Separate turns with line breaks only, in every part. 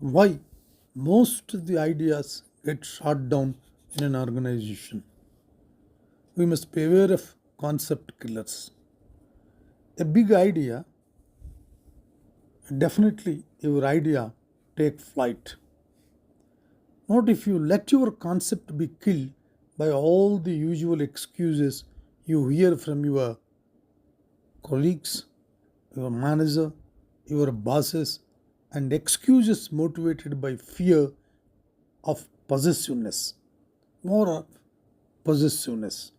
Why most of the ideas get shot down in an organization? We must be aware of concept killers. A big idea, definitely your idea take flight. Not if you let your concept be killed by all the usual excuses you hear from your colleagues, your manager, your bosses, and excuses motivated by fear of possessiveness, more of possessiveness.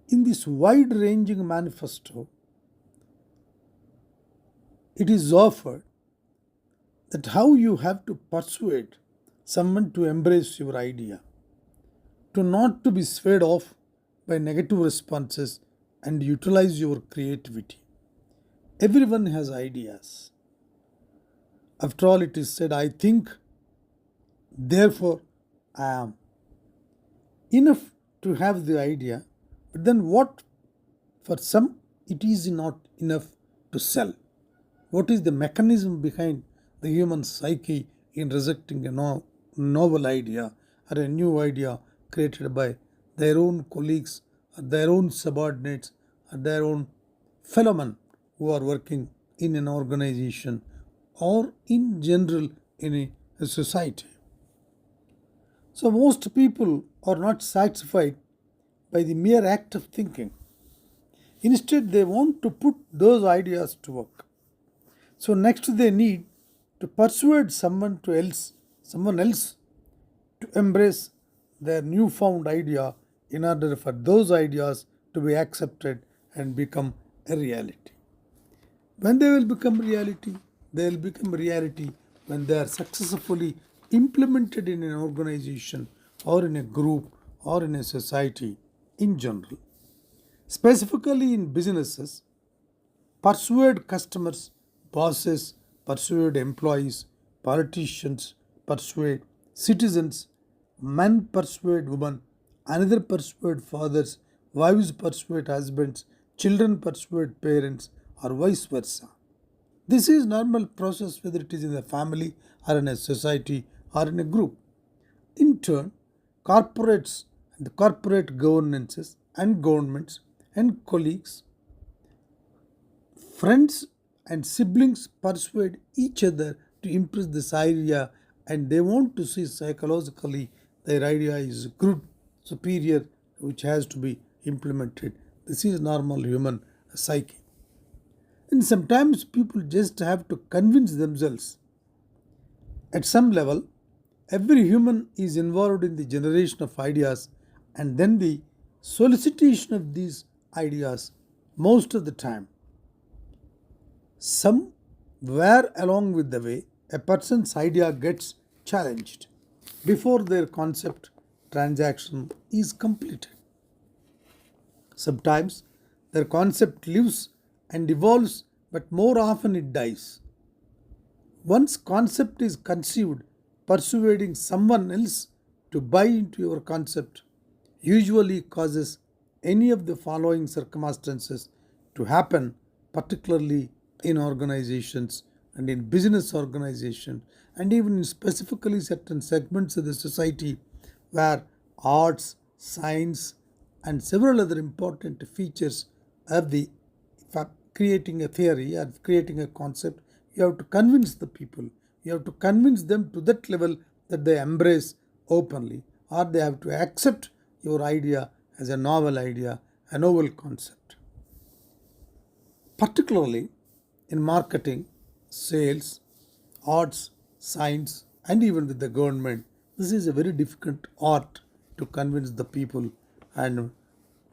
In this wide ranging manifesto, it is offered that how you have to persuade someone to embrace your idea, to not to be swayed off by negative responses and utilize your creativity. Everyone has ideas. After all, it is said, I think, therefore I am. Enough to have the idea, but then what? For some, it is not enough to sell. What is the mechanism behind the human psyche in rejecting a novel idea or a new idea created by their own colleagues or their own subordinates or their own fellow men who are working in an organization or in general in a society? So, most people are not satisfied by the mere act of thinking. Instead, they want to put those ideas to work. So next they need to persuade someone else to embrace their newfound idea in order for those ideas to be accepted and become a reality. When they will become reality, they will become reality when they are successfully implemented in an organization or in a group or in a society in general. Specifically in businesses, persuade customers, bosses, persuade employees, politicians, persuade citizens, men persuade women, another persuade fathers, wives persuade husbands, children persuade parents, or vice versa. This is normal process whether it is in a family or in a society or in a group. In turn, corporates and corporate governances and governments and colleagues, friends and siblings persuade each other to impress this idea, and they want to see psychologically their idea is good, superior, which has to be implemented. This is normal human psyche. And sometimes people just have to convince themselves. At some level, every human is involved in the generation of ideas and then the solicitation of these ideas most of the time. Somewhere along with the way, a person's idea gets challenged before their concept transaction is completed. Sometimes their concept lives and evolves, but more often it dies. Once concept is conceived, persuading someone else to buy into your concept usually causes any of the following circumstances to happen, particularly in organizations and in business organizations and even in specifically certain segments of the society where arts, science, and several other important features of the creating a theory or creating a concept. You have to convince the people, you have to convince them to that level that they embrace openly, or they have to accept your idea as a novel idea, a novel concept. Particularly in marketing, sales, arts, science, and even with the government, this is a very difficult art to convince the people and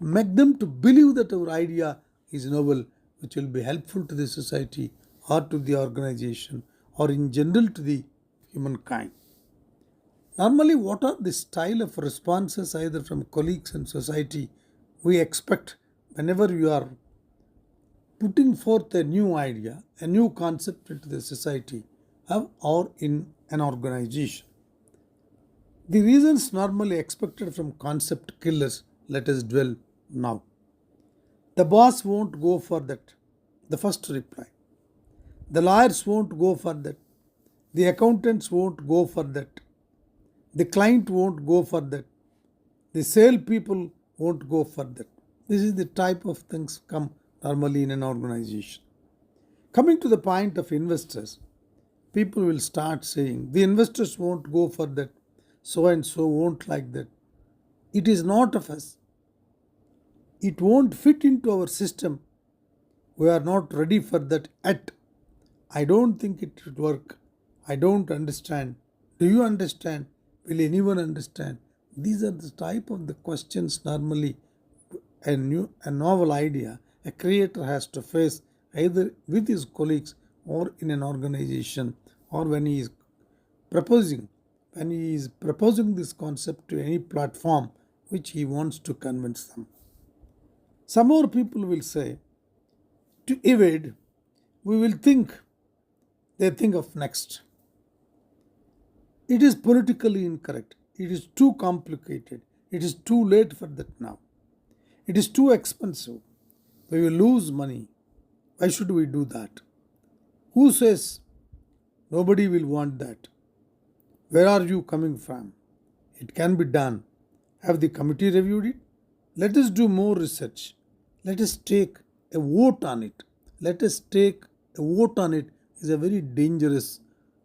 make them to believe that our idea is novel, which will be helpful to the society or to the organization or in general to the humankind. Normally, what are the style of responses either from colleagues and society we expect whenever you are putting forth a new idea, a new concept into the society or in an organization? The reasons normally expected from concept killers, let us dwell now. The boss won't go for that, the first reply. The lawyers won't go for that, The accountants won't go for that. The client won't go for that. The sale people won't go for that. This is the type of things come normally in an organization. Coming to the point of investors, people will start saying the investors won't go for that, so and so won't like that. It is not of us. It won't fit into our system. We are not ready for that yet. I don't think it should work. I don't understand. Do you understand? Will anyone understand? These are the type of the questions normally a novel idea a creator has to face either with his colleagues or in an organization, or proposing when he is proposing this concept to any platform which he wants to convince them. Some more people will say, to evade, we will they think of next. It is politically incorrect. It is too complicated. It is too late for that now. It is too expensive. We will lose money. Why should we do that? Who says nobody will want that? Where are you coming from? It can be done. Have the committee reviewed it? Let us do more research. Let us take a vote on it. Let us take a vote on it is a very dangerous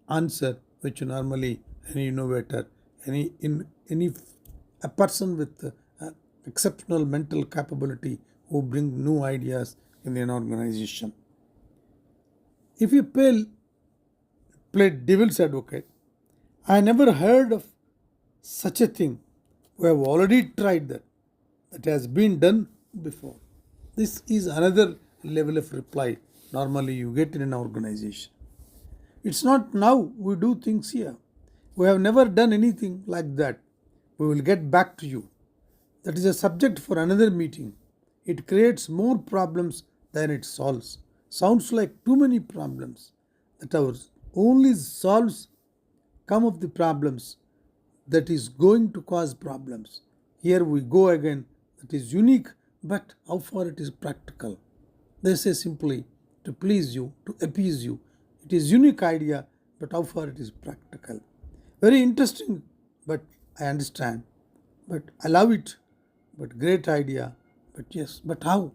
answer which normally any innovator, any a person with exceptional mental capability who bring new ideas in an organization. If you play devil's advocate, I never heard of such a thing. We have already tried that. That has been done before. This is another level of reply normally you get in an organization. It's not now we do things here. We have never done anything like that. We will get back to you. That is a subject for another meeting. It creates more problems than it solves. Sounds like too many problems. That our only solves come of the problems that is going to cause problems. Here we go again. That is unique, but how far it is practical? They say simply to please you, to appease you. It is unique idea, but how far it is practical? Very interesting, but I understand. But I love it. But great idea. But yes, but how?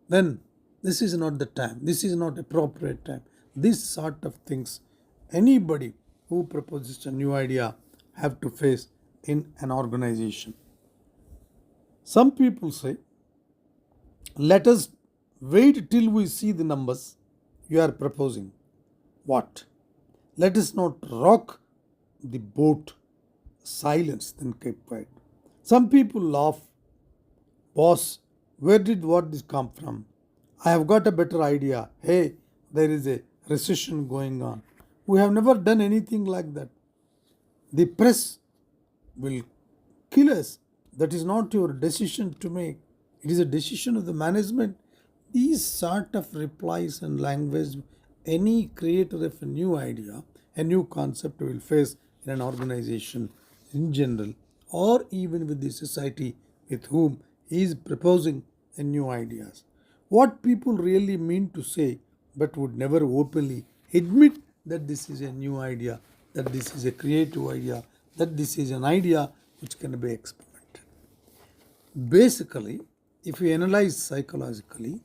Then this is not the time. This is not appropriate time. This sort of things anybody who proposes a new idea have to face in an organization. Some people say, let us wait till we see the numbers you are proposing. What? Let us not rock the boat. Silence, then keep quiet. Some people laugh. Boss, where did what this come from? I have got a better idea. Hey, there is a recession going on. We have never done anything like that. The press will kill us. That is not your decision to make. It is a decision of the management. These sort of replies and language, any creator of a new idea, a new concept will face in an organization in general, or even with the society with whom he is proposing a new ideas. What people really mean to say, but would never openly admit that this is a new idea, that this is a creative idea, that this is an idea which can be experimented. Basically, if you analyze psychologically,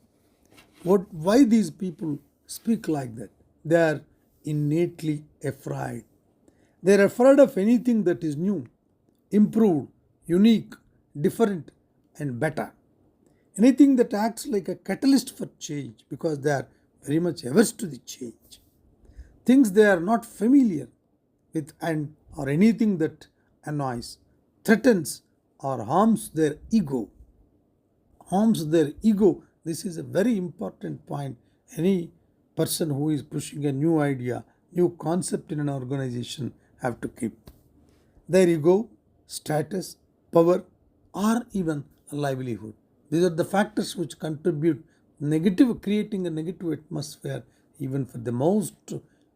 why these people speak like that? They are innately afraid. They are afraid of anything that is new, improved, unique, different, and better. Anything that acts like a catalyst for change, because they are very much averse to the change. Things they are not familiar with, and or anything that annoys, threatens, or harms their ego. Harms their ego. This is a very important point. Any person who is pushing a new idea, new concept in an organization have to keep. Their ego, status, power, or even a livelihood. These are the factors which contribute creating a negative atmosphere even for the most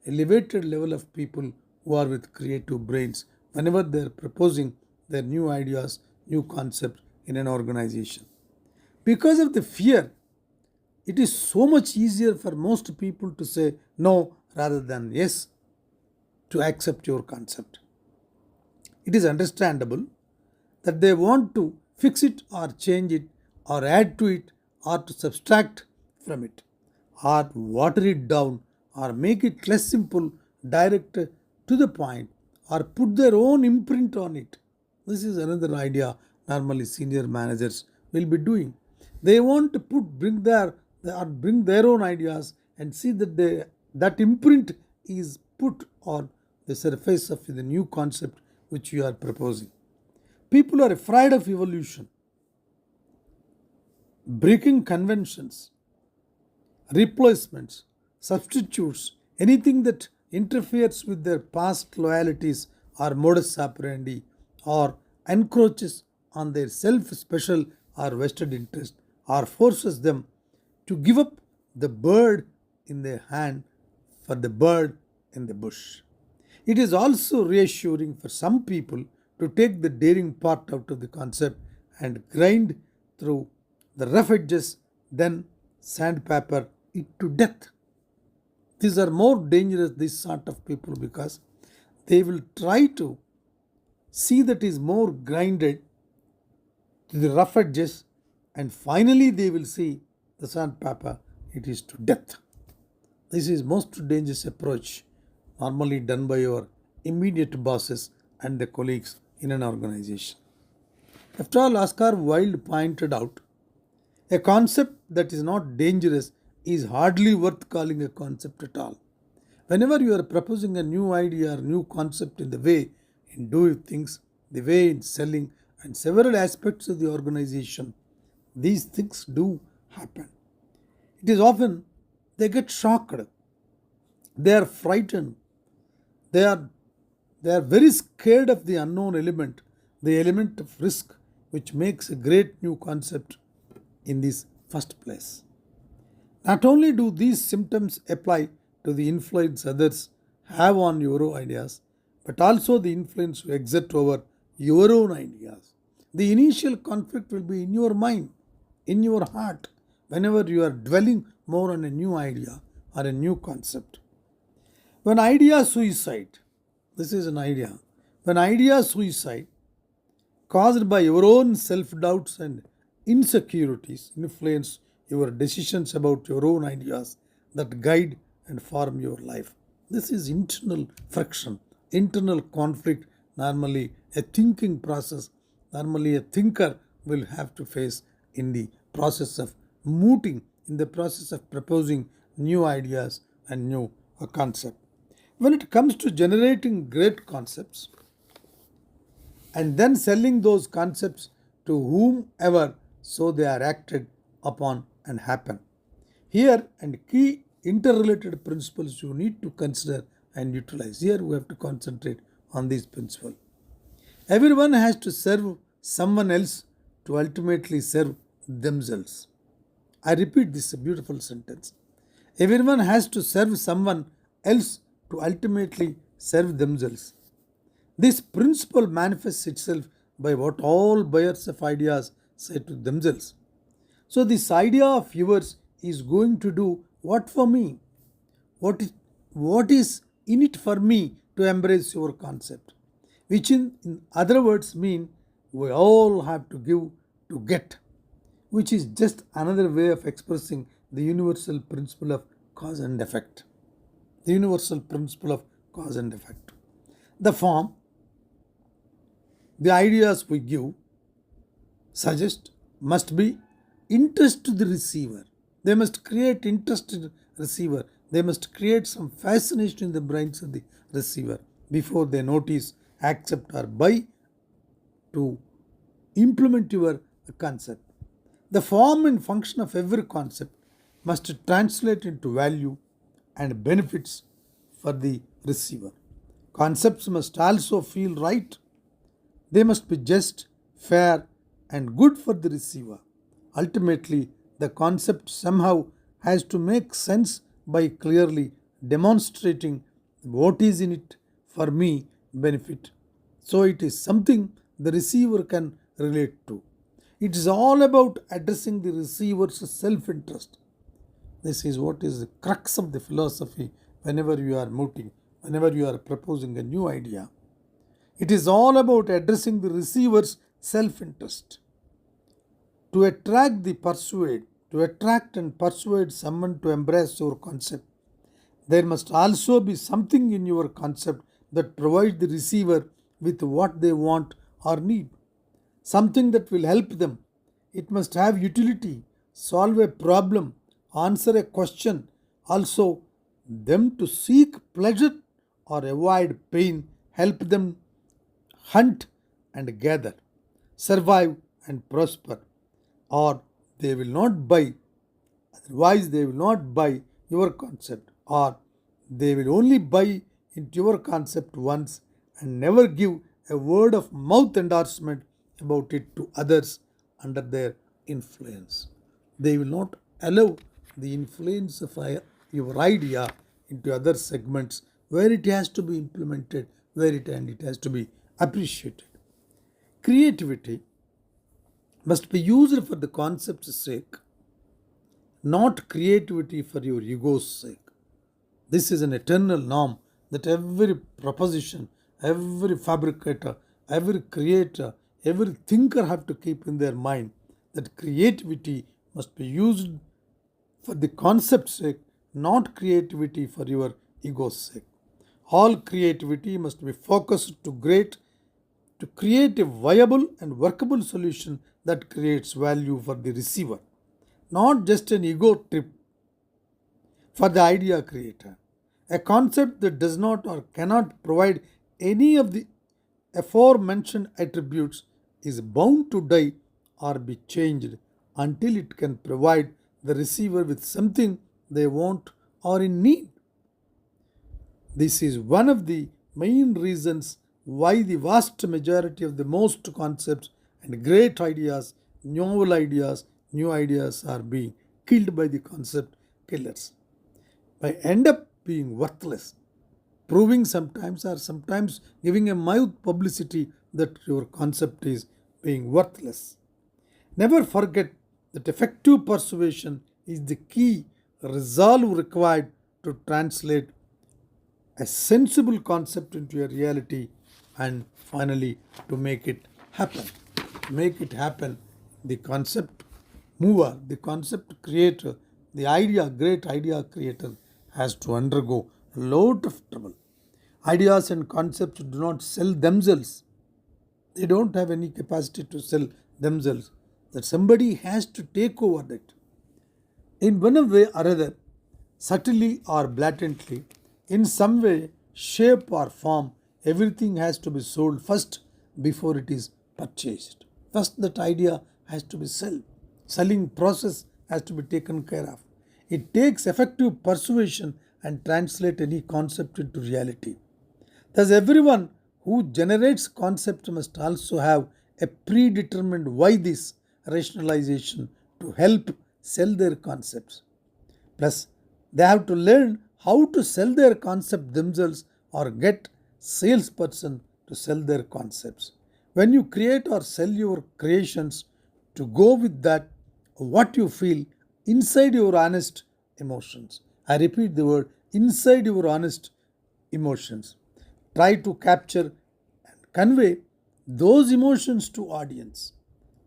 elevated level of people who are with creative brains whenever they are proposing their new ideas, new concepts in an organization. Because of the fear, it is so much easier for most people to say no rather than yes. to accept your concept. It is understandable that they want to fix it or change it or add to it or to subtract from it or water it down or make it less simple, direct to the point, or put their own imprint on it. This is another idea normally senior managers will be doing. They want to bring their own ideas and see that that imprint is put on the surface of the new concept which you are proposing. People are afraid of evolution, breaking conventions, replacements, substitutes, anything that interferes with their past loyalties or modus operandi or encroaches on their self special or vested interest or forces them to give up the bird in their hand for the bird in the bush. It is also reassuring for some people to take the daring part out of the concept and grind through the rough edges, then sandpaper it to death. These are more dangerous, this sort of people, because they will try to see that is more grinded to the rough edges, and finally they will see the sandpaper it is to death. This is most dangerous approach normally done by your immediate bosses and the colleagues in an organization. After all, Oscar Wilde pointed out, a concept that is not dangerous is hardly worth calling a concept at all. Whenever you are proposing a new idea or new concept in the way in doing things, the way in selling, and several aspects of the organization, these things do happen. It is often they get shocked, they are frightened, they are very scared of the unknown element, the element of risk, which makes a great new concept in this first place. Not only do these symptoms apply to the influence others have on your ideas, but also the influence you exert over your own ideas. The initial conflict will be in your mind, in your heart, whenever you are dwelling more on a new idea or a new concept. When idea suicide, this is an idea, when idea suicide caused by your own self doubts and insecurities influence your decisions about your own ideas that guide and form your life. This is internal friction, internal conflict, normally a thinking process, normally a thinker will have to face in the process of mooting, in the process of proposing new ideas and new concept. When it comes to generating great concepts and then selling those concepts to whomever so they are acted upon and happen. Here and key interrelated principles you need to consider and utilize. Here we have to concentrate on this principle. Everyone has to serve someone else to ultimately serve themselves. I repeat this beautiful sentence. Everyone has to serve someone else to ultimately serve themselves. This principle manifests itself by what all buyers of ideas say to themselves. So, this idea of yours is going to do what for me? What is in it for me to embrace your concept? Which in other words mean we all have to give to get, which is just another way of expressing the universal principle of cause and effect. The universal principle of cause and effect. The form, the ideas we give, suggest, must be interest to the receiver. They must create interest in the receiver. They must create some fascination in the brains of the receiver before they notice, accept, or buy to implement your concept. The form and function of every concept must translate into value and benefits for the receiver. Concepts must also feel right. They must be just, fair, and good for the receiver. Ultimately, the concept somehow has to make sense by clearly demonstrating what is in it for me benefit. So it is something the receiver can relate to. It is all about addressing the receiver's self-interest. This is what is the crux of the philosophy whenever you are mooting, whenever you are proposing a new idea. It is all about addressing the receiver's self-interest. To attract and persuade someone to embrace your concept, there must also be something in your concept that provides the receiver with what they want or need, something that will help them. It must have utility, solve a problem, answer a question, also them to seek pleasure or avoid pain, help them hunt and gather, survive and prosper, or they will not buy. Otherwise, they will not buy your concept, or they will only buy into your concept once and never give a word of mouth endorsement about it to others under their influence. They will not allow the influence of your idea into other segments where it has to be implemented, and it has to be appreciated. Creativity must be used for the concept's sake, not creativity for your ego's sake. This is an eternal norm that every proposition, every fabricator, every creator, every thinker have to keep in their mind, that creativity must be used for the concept's sake, not creativity for your ego's sake. All creativity must be focused to create a viable and workable solution that creates value for the receiver, not just an ego trip for the idea creator. A concept that does not or cannot provide any of the aforementioned attributes is bound to die or be changed until it can provide the receiver with something they want or in need. This is one of the main reasons why the vast majority of the most concepts and great ideas, novel ideas, new ideas are being killed by the concept killers. By end up being worthless, proving sometimes giving a mouth publicity that your concept is being worthless. Never forget that effective persuasion is the key resolve required to translate a sensible concept into a reality and finally to make it happen. Make it happen. The concept mover, the concept creator, the great idea creator has to undergo a lot of trouble. Ideas and concepts do not sell themselves. They don't have any capacity to sell themselves. That somebody has to take over that. In one way or other, subtly or blatantly, in some way, shape or form, everything has to be sold first before it is purchased. First, that idea has to be sold. Selling process has to be taken care of. It takes effective persuasion and translate any concept into reality. Thus, everyone who generates concept must also have a predetermined why this rationalization to help sell their concepts. Plus, they have to learn how to sell their concept themselves or get salesperson to sell their concepts. When you create or sell your creations, to go with that what you feel inside your honest emotions. I repeat the word inside your honest emotions. Try to capture and convey those emotions to audience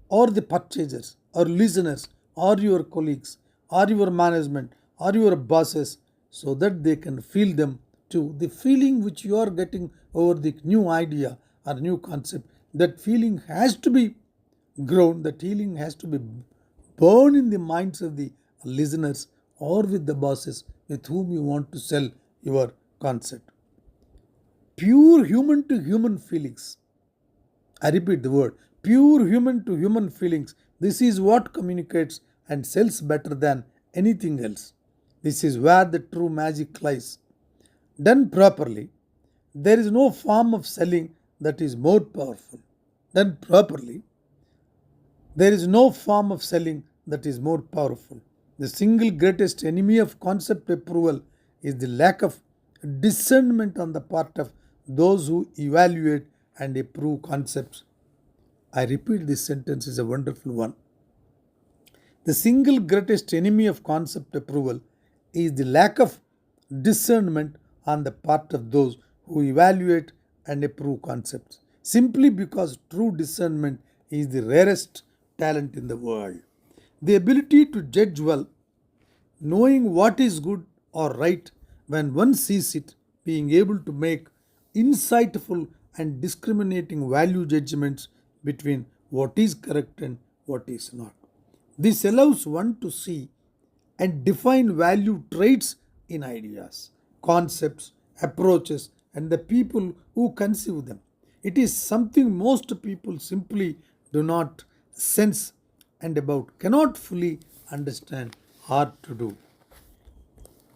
or the purchasers or listeners or your colleagues or your management or your bosses so that they can feel them too. The feeling which you are getting over the new idea or new concept, that feeling has to be grown, that feeling has to be born in the minds of the listeners or with the bosses with whom you want to sell your concept. Pure human to human feelings. I repeat the word pure human to human feelings. This is what communicates and sells better than anything else. This is where the true magic lies. Done properly, there is no form of selling that is more powerful. Done properly, there is no form of selling that is more powerful. The single greatest enemy of concept approval is the lack of discernment on the part of those who evaluate and approve concepts. I repeat, this sentence is a wonderful one. The single greatest enemy of concept approval is the lack of discernment on the part of those who evaluate and approve concepts, simply because true discernment is the rarest talent in the world. The ability to judge well, knowing what is good or right when one sees it, being able to make insightful and discriminating value judgments between what is correct and what is not. This allows one to see and define value traits in ideas, concepts, approaches, and the people who conceive them. It is something most people simply do not sense and about cannot fully understand or to do.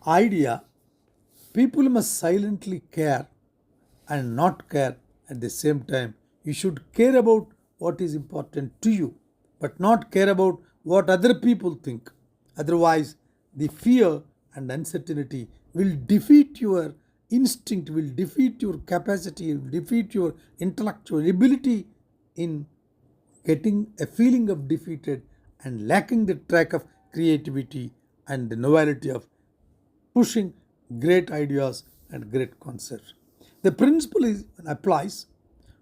Idea, people must silently care and not care at the same time. You should care about what is important to you, but not care about what other people think. Otherwise, the fear and uncertainty will defeat your instinct, will defeat your capacity, will defeat your intellectual ability in getting a feeling of defeated and lacking the track of creativity and the novelty of pushing great ideas and great concepts. The principle applies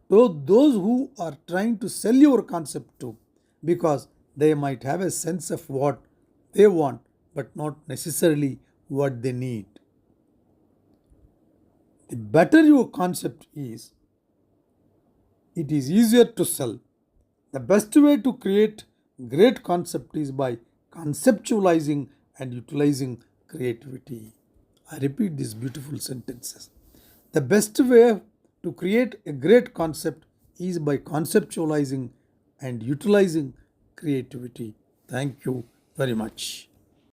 to those who are trying to sell your concept to, because they might have a sense of what they want but not necessarily what they need. The better your concept is, it is easier to sell. The best way to create great concept is by conceptualizing and utilizing creativity. I repeat these beautiful sentences. The best way to create a great concept is by conceptualizing and utilizing creativity. Thank you very much.